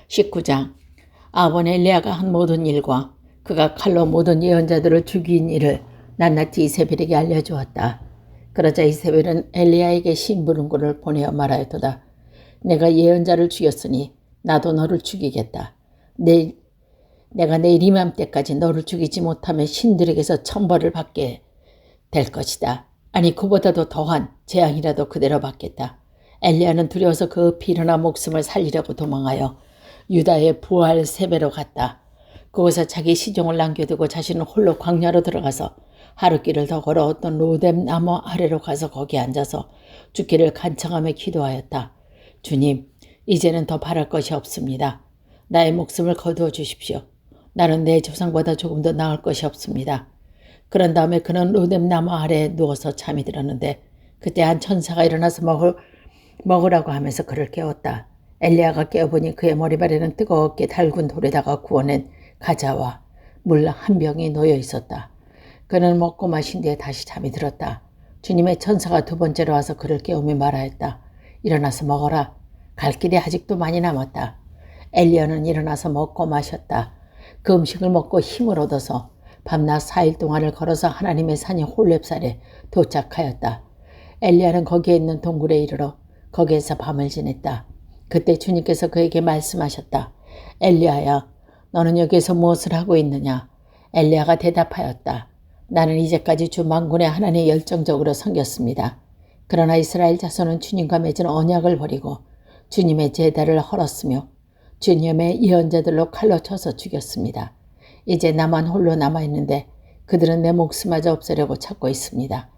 19장. 아본 엘리야가 한 모든 일과 그가 칼로 모든 예언자들을 죽인 일을 낱낱이 이세벨에게 알려주었다. 그러자 이세벨은 엘리야에게 심부름꾼을 보내어 말하였도다. 내가 예언자를 죽였으니 나도 너를 죽이겠다. 내가 내일 이맘때까지 너를 죽이지 못하면 신들에게서 천벌을 받게 될 것이다. 아니 그보다도 더한 재앙이라도 그대로 받겠다. 엘리야는 두려워서 급히 일어나 목숨을 살리려고 도망하여 유다의 부할 세베로 갔다. 그곳에 자기 시종을 남겨두고 자신은 홀로 광야로 들어가서 하루길을 더 걸어 어떤 로뎀 나무 아래로 가서 거기 앉아서 주기를 간청하며 기도하였다. 주님, 이제는 더 바랄 것이 없습니다. 나의 목숨을 거두어 주십시오. 나는 내 조상보다 조금 더 나을 것이 없습니다. 그런 다음에 그는 로뎀 나무 아래에 누워서 잠이 들었는데 그때 한 천사가 일어나서 먹으라고 하면서 그를 깨웠다. 엘리야가 깨어보니 그의 머리발에는 뜨겁게 달군 돌에다가 구워낸 가자와 물 한 병이 놓여 있었다. 그는 먹고 마신 뒤에 다시 잠이 들었다. 주님의 천사가 두 번째로 와서 그를 깨우며 말하였다. 일어나서 먹어라. 갈 길이 아직도 많이 남았다. 엘리야는 일어나서 먹고 마셨다. 그 음식을 먹고 힘을 얻어서 밤낮 4일 동안을 걸어서 하나님의 산인 홀렙산에 도착하였다. 엘리야는 거기에 있는 동굴에 이르러 거기에서 밤을 지냈다. 그때 주님께서 그에게 말씀하셨다. 엘리야야, 너는 여기에서 무엇을 하고 있느냐? 엘리야가 대답하였다. 나는 이제까지 주 만군의 하나님을 열정적으로 섬겼습니다. 그러나 이스라엘 자손은 주님과 맺은 언약을 버리고 주님의 제단을 헐었으며 주님의 예언자들로 칼로 쳐서 죽였습니다. 이제 나만 홀로 남아있는데 그들은 내 목숨마저 없애려고 찾고 있습니다.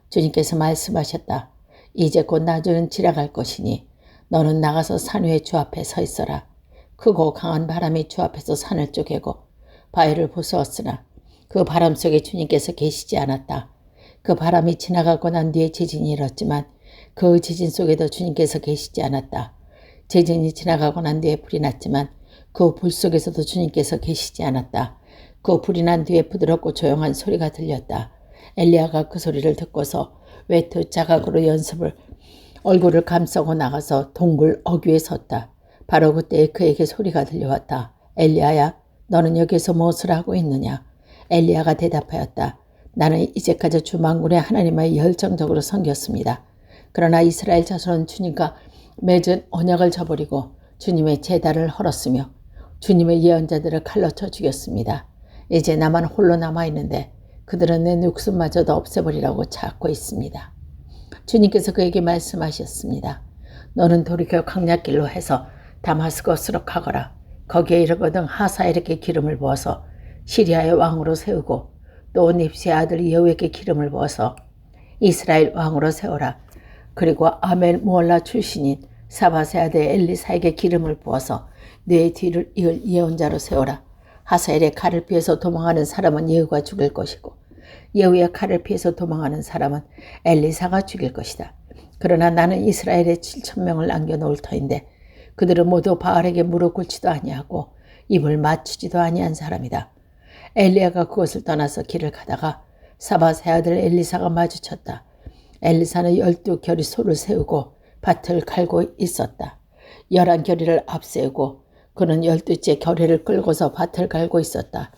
주님께서 말씀하셨다. 이제 곧 나주는 지나갈 것이니 너는 나가서 산 위에 주 앞에 서 있어라. 크고 강한 바람이 주 앞에서 산을 쪼개고 바위를 부수었으나 그 바람 속에 주님께서 계시지 않았다. 그 바람이 지나가고 난 뒤에 지진이 일었지만 그 지진 속에도 주님께서 계시지 않았다. 지진이 지나가고 난 뒤에 불이 났지만 그 불 속에서도 주님께서 계시지 않았다. 그 불이 난 뒤에 부드럽고 조용한 소리가 들렸다. 엘리야가 그 소리를 듣고서 외투 자각으로 얼굴을 감싸고 나가서 동굴 어귀에 섰다. 바로 그때 그에게 소리가 들려왔다. 엘리야야, 너는 여기서 무엇을 하고 있느냐? 엘리야가 대답하였다. 나는 이제까지 주 만군의 하나님을 열정적으로 섬겼습니다. 그러나 이스라엘 자손은 주님과 맺은 언약을 저버리고 주님의 제단을 헐었으며 주님의 예언자들을 칼로 쳐 죽였습니다. 이제 나만 홀로 남아있는데 그들은 내 목숨마저도 없애버리라고 찾고 있습니다. 주님께서 그에게 말씀하셨습니다. 너는 돌이켜 광야길로 해서 다마스커스로 가거라. 거기에 이르거든 하사엘에게 기름을 부어서 시리아의 왕으로 세우고 또 닙스의 아들 여우에게 기름을 부어서 이스라엘 왕으로 세워라. 그리고 아멜 모올라 출신인 사밧의 아들 엘리사에게 기름을 부어서 내 뒤를 이을 예언자로 세워라. 하사엘의 칼을 피해서 도망하는 사람은 예후가 죽일 것이고 예후의 칼을 피해서 도망하는 사람은 엘리사가 죽일 것이다. 그러나 나는 이스라엘에 7,000명을 남겨놓을 터인데 그들은 모두 바알에게 무릎 꿇지도 아니하고 입을 맞추지도 아니한 사람이다. 엘리야가 그것을 떠나서 길을 가다가 사밧의 아들 엘리사가 마주쳤다. 엘리사는 12겨리 소를 세우고 밭을 갈고 있었다. 11겨리를 앞세우고 그는 12째 겨리를 끌고서 밭을 갈고 있었다.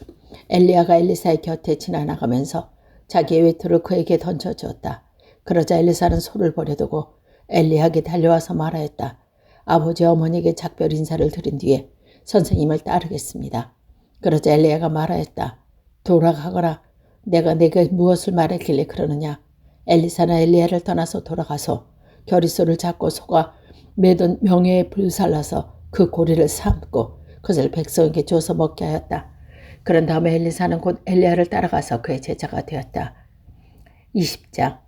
엘리야가 엘리사의 곁에 지나가면서 자기의 외투를 그에게 던져주었다. 그러자 엘리사는 소를 버려두고 엘리야에게 달려와서 말하였다. 아버지 어머니에게 작별 인사를 드린 뒤에 선생님을 따르겠습니다. 그러자 엘리야가 말하였다. 돌아가거라. 내가 네게 무엇을 말했길래 그러느냐. 엘리사는 엘리야를 떠나서 돌아가서 겨리소를 잡고 소가 매던 명예에 불살라서 그 고리를 삶고 그것을 백성에게 줘서 먹게 하였다. 그런 다음에 엘리사는 곧 엘리야를 따라가서 그의 제자가 되었다. 20장.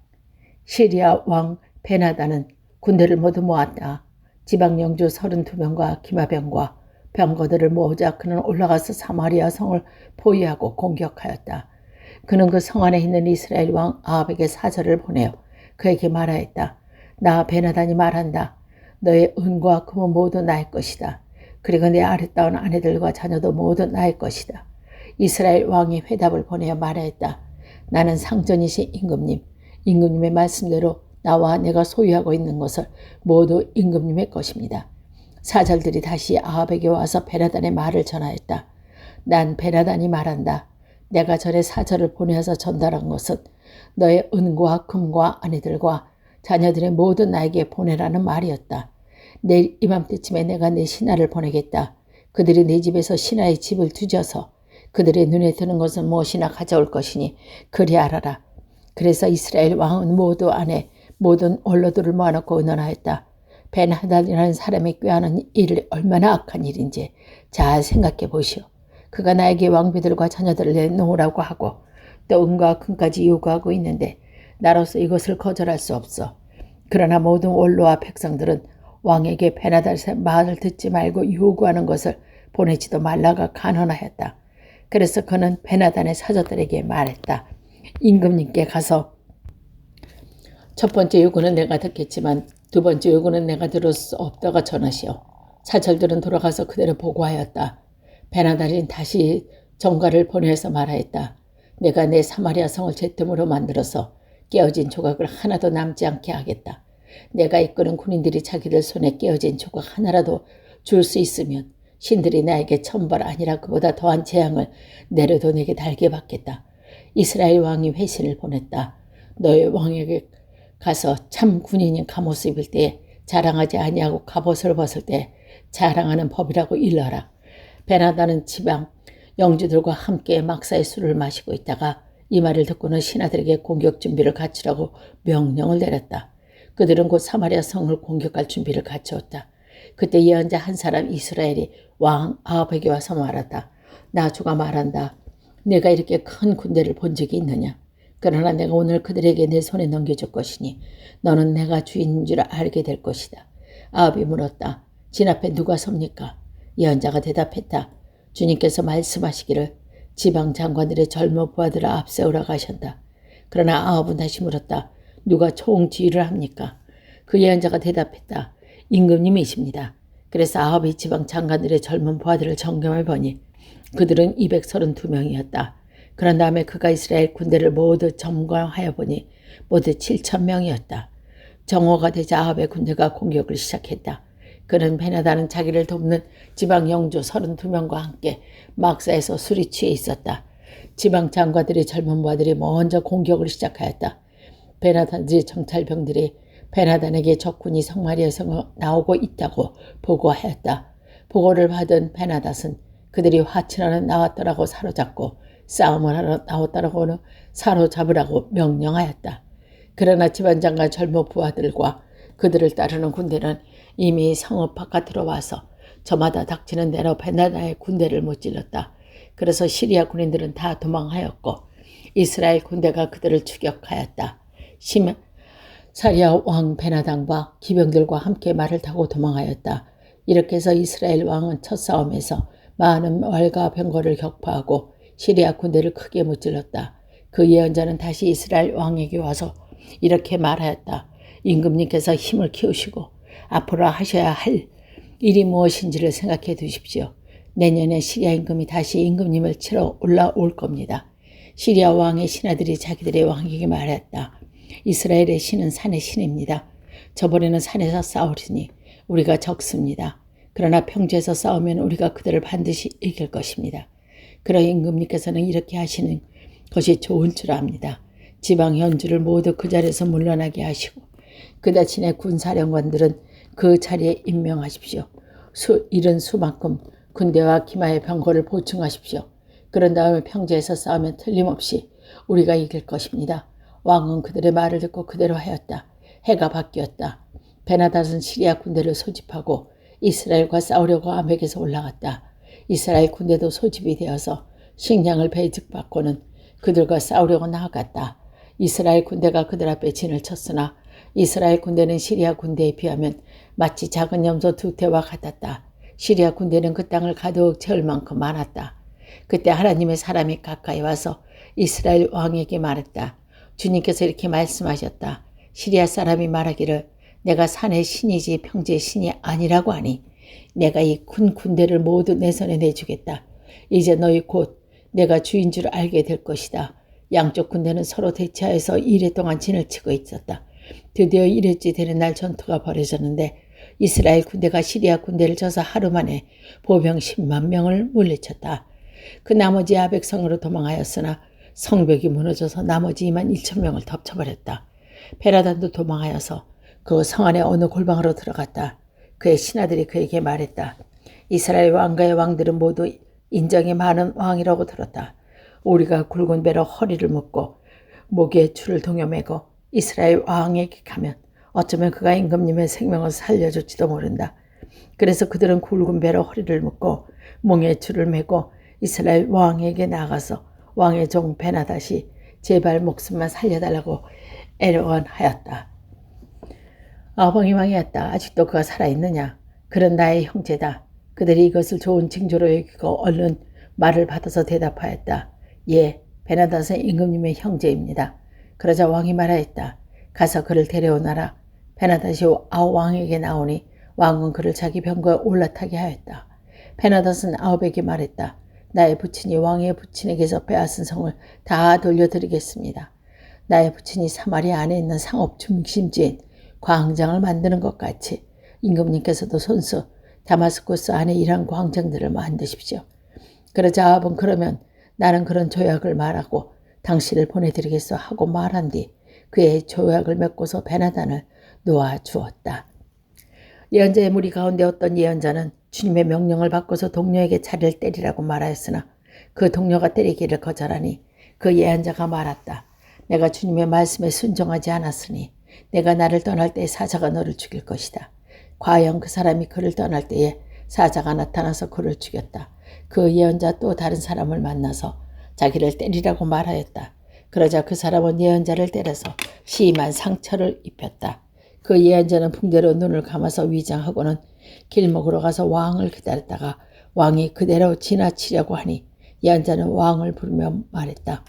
시리아 왕 베나다는 군대를 모두 모았다. 지방 영주 32명과 기마병과 병거들을 모으자 그는 올라가서 사마리아 성을 포위하고 공격하였다. 그는 그 성 안에 있는 이스라엘 왕 아합에게 사절을 보내어 그에게 말하였다. 나 베나단이 말한다. 너의 은과 금은 모두 나의 것이다. 그리고 내 아랫다운 아내들과 자녀도 모두 나의 것이다. 이스라엘 왕이 회답을 보내어 말하였다. 나는 상전이신 임금님의 말씀대로 나와 내가 소유하고 있는 것을 모두 임금님의 것입니다. 사절들이 다시 아합에게 와서 베나단의 말을 전하였다. 난 베나단이 말한다. 내가 전에 사절을 보내어서 전달한 것은 너의 은과 금과 아내들과 자녀들의 모든 나에게 보내라는 말이었다. 내일 이맘때쯤에 내가 내 신하를 보내겠다. 그들이 내 집에서 신하의 집을 뒤져서 그들의 눈에 드는 것은 무엇이나 가져올 것이니 그리 알아라. 그래서 이스라엘 왕은 모두 안에 모든 원로들을 모아놓고 의논하였다. 벤하닷이라는 사람이 꾀하는 일이 얼마나 악한 일인지 잘 생각해 보시오. 그가 나에게 왕비들과 자녀들을 내놓으라고 하고 또 은과 금까지 요구하고 있는데 나로서 이것을 거절할 수 없어. 그러나 모든 원로와 백성들은 왕에게 벤하닷의 말을 듣지 말고 요구하는 것을 보내지도 말라가 간언하였다. 그래서 그는 벤하닷의 사자들에게 말했다. 임금님께 가서 첫 번째 요구는 내가 듣겠지만 두 번째 요구는 내가 들을 수 없다가 전하시오. 사절들은 돌아가서 그대로 보고하였다. 벤하닷이 다시 전가를 보내서 말하였다. 내가 내 사마리아 성을 제 틈으로 만들어서 깨어진 조각을 하나도 남지 않게 하겠다. 내가 이끄는 군인들이 자기들 손에 깨어진 조각 하나라도 줄 수 있으면 신들이 나에게 천벌 아니라 그보다 더한 재앙을 내려도 내게 달게 받겠다. 이스라엘 왕이 회신을 보냈다. 너의 왕에게 가서 참 군인인 갑옷을 입을 때 자랑하지 아니하고 갑옷을 벗을 때 자랑하는 법이라고 일러라. 베나다는 지방 영주들과 함께 막사의 술을 마시고 있다가 이 말을 듣고는 신하들에게 공격 준비를 갖추라고 명령을 내렸다. 그들은 곧 사마리아 성을 공격할 준비를 갖추었다. 그때 예언자 한 사람 이스라엘이 왕 아합에게 와서 말한다. 나주가 말한다. 내가 이렇게 큰 군대를 본 적이 있느냐. 그러나 내가 오늘 그들에게 내 손에 넘겨줄 것이니 너는 내가 주인인 줄 알게 될 것이다. 아합이 물었다. 진 앞에 누가 섭니까? 예언자가 대답했다. 주님께서 말씀하시기를 지방 장관들의 젊은 부하들을 앞세우라 가셨다. 그러나 아합은 다시 물었다. 누가 총지휘를 합니까? 그 예언자가 대답했다. 임금님이십니다. 그래서 아합이 지방 장관들의 젊은 부하들을 점검해 보니 그들은 232명이었다. 그런 다음에 그가 이스라엘 군대를 모두 점검하여 보니 모두 7,000명이었다. 정오가 되자 아합의 군대가 공격을 시작했다. 그는 베나다는 자기를 돕는 지방 영주 32명과 함께 막사에서 술이 취해 있었다. 지방 장관들의 젊은 부하들이 먼저 공격을 시작하였다. 베나다의 정찰병들이 베나단에게 적군이 성마리아에서 나오고 있다고 보고하였다. 보고를 받은 베나닷은 그들이 화친하러 나왔더라고 사로잡고 싸움을 하러 나왔더라고는 사로잡으라고 명령하였다. 그러나 집안장관 젊은 부하들과 그들을 따르는 군대는 이미 성읍 바깥으로 와서 저마다 닥치는 대로 베나다의 군대를 무찔렀다. 그래서 시리아 군인들은 다 도망하였고 이스라엘 군대가 그들을 추격하였다. 사리아 왕 베나단과 기병들과 함께 말을 타고 도망하였다. 이렇게 해서 이스라엘 왕은 첫 싸움에서 많은 말과 병거를 격파하고 시리아 군대를 크게 무찔렀다. 그 예언자는 다시 이스라엘 왕에게 와서 이렇게 말하였다. 임금님께서 힘을 키우시고 앞으로 하셔야 할 일이 무엇인지를 생각해 두십시오. 내년에 시리아 임금이 다시 임금님을 치러 올라올 겁니다. 시리아 왕의 신하들이 자기들의 왕에게 말했다. 이스라엘의 신은 산의 신입니다. 저번에는 산에서 싸우리니 우리가 적습니다. 그러나 평지에서 싸우면 우리가 그들을 반드시 이길 것입니다. 그러나 임금님께서는 이렇게 하시는 것이 좋은 줄 압니다. 지방 현주를 모두 그 자리에서 물러나게 하시고 그 대신에 군사령관들은 그 자리에 임명하십시오. 이른 수만큼 군대와 기마의 병거를 보충하십시오. 그런 다음에 평지에서 싸우면 틀림없이 우리가 이길 것입니다. 왕은 그들의 말을 듣고 그대로 하였다. 해가 바뀌었다. 베나닷은 시리아 군대를 소집하고 이스라엘과 싸우려고 아벡에서 올라갔다. 이스라엘 군대도 소집이 되어서 식량을 배직받고는 그들과 싸우려고 나아갔다. 이스라엘 군대가 그들 앞에 진을 쳤으나 이스라엘 군대는 시리아 군대에 비하면 마치 작은 염소 2태와 같았다. 시리아 군대는 그 땅을 가득 채울 만큼 많았다. 그때 하나님의 사람이 가까이 와서 이스라엘 왕에게 말했다. 주님께서 이렇게 말씀하셨다. 시리아 사람이 말하기를 내가 산의 신이지 평지의 신이 아니라고 하니 내가 이 큰 군대를 모두 내 손에 내주겠다. 이제 너희 곧 내가 주인 줄 알게 될 것이다. 양쪽 군대는 서로 대치하여서 이래 동안 진을 치고 있었다. 드디어 1회째 되는 날 전투가 벌어졌는데 이스라엘 군대가 시리아 군대를 쳐서 하루 만에 보병 10만 명을 물리쳤다. 그 나머지 아벡성으로 도망하였으나 성벽이 무너져서 나머지 2만 1천 명을 덮쳐버렸다. 베라단도 도망하여서 그 성 안의 어느 골방으로 들어갔다. 그의 신하들이 그에게 말했다. 이스라엘 왕가의 왕들은 모두 인정이 많은 왕이라고 들었다. 우리가 굵은 배로 허리를 묶고 목에 줄을 동여매고 이스라엘 왕에게 가면 어쩌면 그가 임금님의 생명을 살려줄지도 모른다. 그래서 그들은 굵은 배로 허리를 묶고 몽에 줄을 매고 이스라엘 왕에게 나가서 왕의 종 베나다시 제발 목숨만 살려달라고 애원하였다. 왕이 망했다. 아직도 그가 살아있느냐? 그는 나의 형제다. 그들이 이것을 좋은 징조로 여기고 얼른 말을 받아서 대답하였다. 예, 베나다스 임금님의 형제입니다. 그러자 왕이 말하였다. 가서 그를 데려오너라. 베나다시 왕에게 나오니 왕은 그를 자기 병거에 올라타게 하였다. 베나다스는 아합에게 말했다. 나의 부친이 왕의 부친에게서 빼앗은 성을 다 돌려드리겠습니다. 나의 부친이 사마리아 안에 있는 상업 중심지인 광장을 만드는 것 같이 임금님께서도 손수 다마스쿠스 안에 이러한 광장들을 만드십시오. 그러자 아합은 그러면 나는 그런 조약을 말하고 당신을 보내드리겠소 하고 말한 뒤 그의 조약을 맺고서 베나단을 놓아주었다. 예언자의 무리 가운데 어떤 예언자는 주님의 명령을 받고서 동료에게 자리를 때리라고 말하였으나 그 동료가 때리기를 거절하니 그 예언자가 말했다. 내가 주님의 말씀에 순종하지 않았으니 내가 나를 떠날 때에 사자가 너를 죽일 것이다. 과연 그 사람이 그를 떠날 때에 사자가 나타나서 그를 죽였다. 그 예언자 또 다른 사람을 만나서 자기를 때리라고 말하였다. 그러자 그 사람은 예언자를 때려서 심한 상처를 입혔다. 그 예언자는 붕대로 눈을 감아서 위장하고는 길목으로 가서 왕을 기다렸다가 왕이 그대로 지나치려고 하니 예언자는 왕을 부르며 말했다.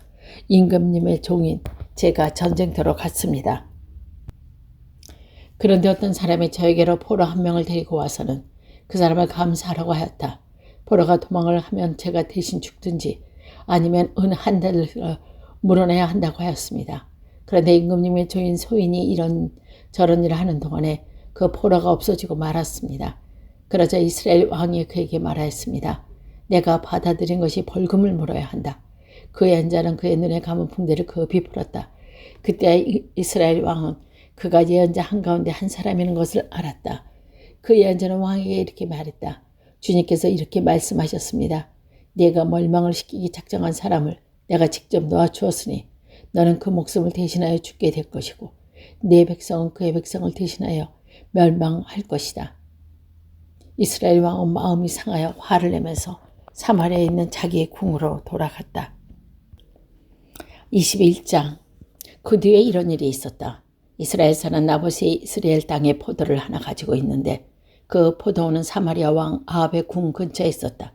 임금님의 종인 제가 전쟁터로 갔습니다. 그런데 어떤 사람이 저에게로 포로 한 명을 데리고 와서는 그 사람을 감사하라고 하였다. 포로가 도망을 하면 제가 대신 죽든지 아니면 은 한 달을 물어내야 한다고 하였습니다. 그런데 임금님의 종인 소인이 이런 저런 일을 하는 동안에 그 포로가 없어지고 말았습니다. 그러자 이스라엘 왕이 그에게 말하였습니다. 내가 받아들인 것이 벌금을 물어야 한다. 그 예언자는 그의 눈에 감은 붕대를 급히 풀었다. 그때 이스라엘 왕은 그가 예언자 한가운데 한 사람이라는 것을 알았다. 그 예언자는 왕에게 이렇게 말했다. 주님께서 이렇게 말씀하셨습니다. 네가 멸망을 시키기 작정한 사람을 내가 직접 놓아주었으니 너는 그 목숨을 대신하여 죽게 될 것이고 네 백성은 그의 백성을 대신하여 멸망할 것이다. 이스라엘 왕은 마음이 상하여 화를 내면서 사마리아에 있는 자기의 궁으로 돌아갔다. 21장. 그 뒤에 이런 일이 있었다. 이스라엘 사는 나봇이 이스라엘 땅에 포도를 하나 가지고 있는데 그 포도원은 사마리아 왕 아합의 궁 근처에 있었다.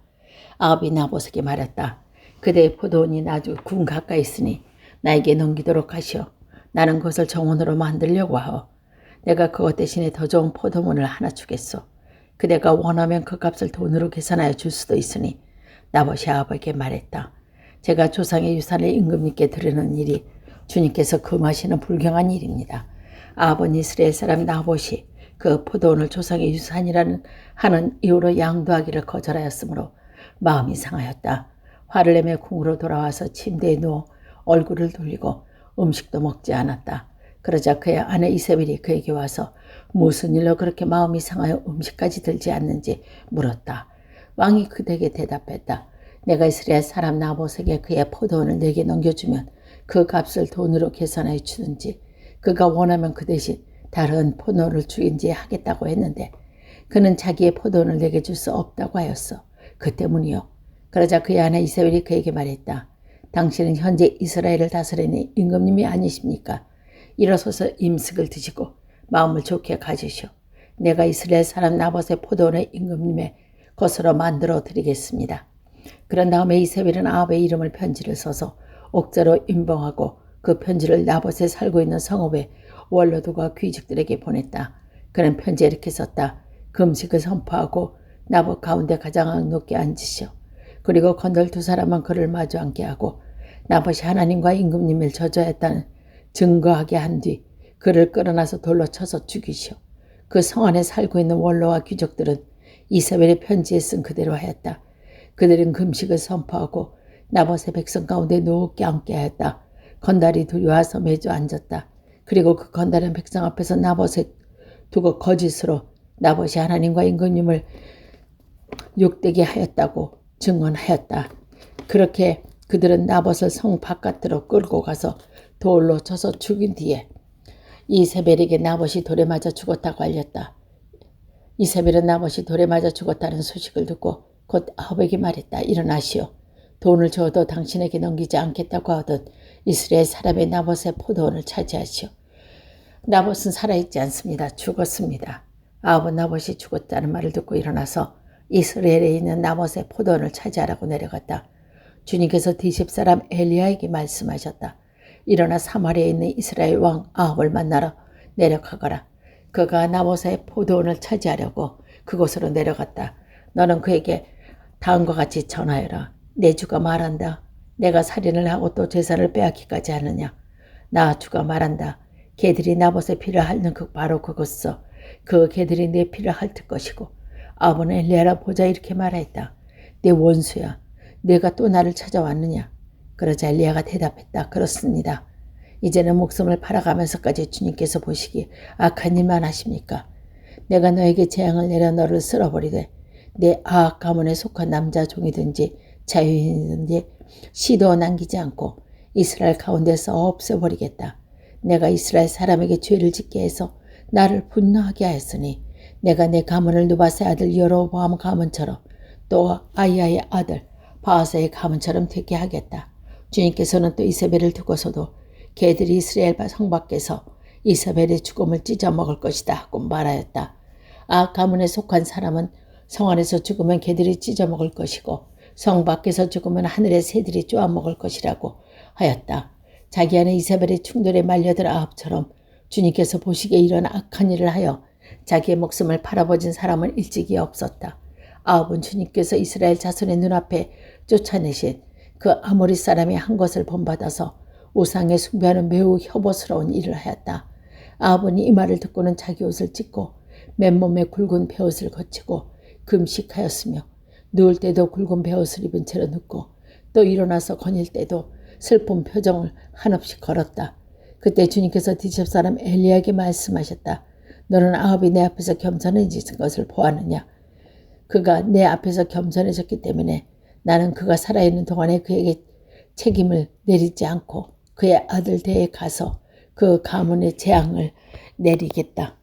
아합이 나봇에게 말했다. 그대의 포도원이 나주 궁 가까이 있으니 나에게 넘기도록 하시오. 나는 그것을 정원으로 만들려고 하오. 내가 그것 대신에 더 좋은 포도원을 하나 주겠소. 그대가 원하면 그 값을 돈으로 계산하여 줄 수도 있으니 나봇이 아합에게 말했다. 제가 조상의 유산을 임금님께 드리는 일이 주님께서 금하시는 불경한 일입니다. 아합은 이스라엘 사람 나봇이 그 포도원을 조상의 유산이라는 하는 이유로 양도하기를 거절하였으므로 마음이 상하였다. 화를 내며 궁으로 돌아와서 침대에 누워 얼굴을 돌리고 음식도 먹지 않았다. 그러자 그의 아내 이세벨이 그에게 와서 무슨 일로 그렇게 마음이 상하여 음식까지 들지 않는지 물었다. 왕이 그에게 대답했다. 내가 이스라엘 사람 나봇에게 그의 포도원을 내게 넘겨주면 그 값을 돈으로 계산해 주든지 그가 원하면 그 대신 다른 포도원을 주인지 하겠다고 했는데 그는 자기의 포도원을 내게 줄 수 없다고 하였어. 그 때문이요. 그러자 그의 아내 이세벨이 그에게 말했다. 당신은 현재 이스라엘을 다스리는 임금님이 아니십니까? 일어서서 임식을 드시고 마음을 좋게 가지시오. 내가 이스라엘 사람 나봇의 포도원을 임금님의 것으로 만들어 드리겠습니다. 그런 다음에 이세벨은 아합의 이름을 편지를 써서 옥자로 임봉하고 그 편지를 나봇에 살고 있는 성읍의 원로들과 귀족들에게 보냈다. 그는 편지에 이렇게 썼다. 금식을 선포하고 나봇 가운데 가장 높게 앉으시오. 그리고 건달 두 사람만 그를 마주 앉게 하고 나봇이 하나님과 임금님을 저주했다는 증거하게 한 뒤 그를 끌어나서 돌로 쳐서 죽이시오. 그 성 안에 살고 있는 원로와 귀족들은 이사벨의 편지에 쓴 그대로 하였다. 그들은 금식을 선포하고 나봇의 백성 가운데 높게 앉게 하였다. 건달이 두려워서 매주 앉았다. 그리고 그 건달은 백성 앞에서 나봇을 두고 거짓으로 나봇이 하나님과 임금님을 욕되게 하였다고 증언하였다. 그렇게 그들은 나봇을 성 바깥으로 끌고 가서 돌로 쳐서 죽인 뒤에 이세벨에게 나봇이 돌에 맞아 죽었다고 알렸다. 이세벨은 나봇이 돌에 맞아 죽었다는 소식을 듣고 곧 아합에게 말했다. 일어나시오. 돈을 줘도 당신에게 넘기지 않겠다고 하던 이스라엘 사람의 나봇의 포도원을 차지하시오. 나봇은 살아있지 않습니다. 죽었습니다. 아합은 나봇이 죽었다는 말을 듣고 일어나서 이스라엘에 있는 나봇의 포도원을 차지하라고 내려갔다. 주님께서 디십 사람 엘리야에게 말씀하셨다. 일어나 사마리아에 있는 이스라엘 왕 아합을 만나러 내려가거라. 그가 나봇의 포도원을 차지하려고 그곳으로 내려갔다. 너는 그에게 다음과 같이 전하여라. 내 주가 말한다. 내가 살인을 하고 또 재산을 빼앗기까지 하느냐. 나 주가 말한다. 개들이 나봇의 피를 핥는 바로 그곳서 그 개들이 내 피를 핥을 것이고. 아합은 엘리야라 보자 이렇게 말하였다. 내 원수야. 내가 또 나를 찾아왔느냐. 그러자 엘리야가 대답했다. 그렇습니다. 이제는 목숨을 팔아가면서까지 주님께서 보시기 악한 일만 하십니까? 내가 너에게 재앙을 내려 너를 쓸어버리되 내 아합 가문에 속한 남자 종이든지 자유인이든지 시도 남기지 않고 이스라엘 가운데서 없애버리겠다. 내가 이스라엘 사람에게 죄를 짓게 해서 나를 분노하게 하였으니 내가 내 가문을 누바스의 아들 여로보암 가문처럼 또 아이야의 아들 바아사의 가문처럼 되게 하겠다. 주님께서는 또 이세벨을 두고서도 개들이 이스라엘 성 밖에서 이세벨의 죽음을 찢어먹을 것이다 하고 말하였다. 아합 가문에 속한 사람은 성 안에서 죽으면 개들이 찢어먹을 것이고 성 밖에서 죽으면 하늘의 새들이 쪼아먹을 것이라고 하였다. 자기 안에 이세벨의 충돌에 말려들 아합처럼 주님께서 보시기에 이런 악한 일을 하여 자기의 목숨을 팔아버진 사람은 일찍이 없었다. 아합은 주님께서 이스라엘 자손의 눈앞에 쫓아내신 그 아모리 사람이 한 것을 본받아서 우상에 숭배하는 매우 혐오스러운 일을 하였다. 아합은 이 말을 듣고는 자기 옷을 찢고 맨몸에 굵은 베옷을 거치고 금식하였으며 누울 때도 굵은 베옷을 입은 채로 눕고 또 일어나서 거닐 때도 슬픈 표정을 한없이 걸었다. 그때 주님께서 디십 사람 엘리야에게 말씀하셨다. 너는 아합이 내 앞에서 겸손해진 것을 보았느냐. 그가 내 앞에서 겸손해졌기 때문에 나는 그가 살아있는 동안에 그에게 책임을 내리지 않고 그의 아들 대에 가서 그 가문의 재앙을 내리겠다.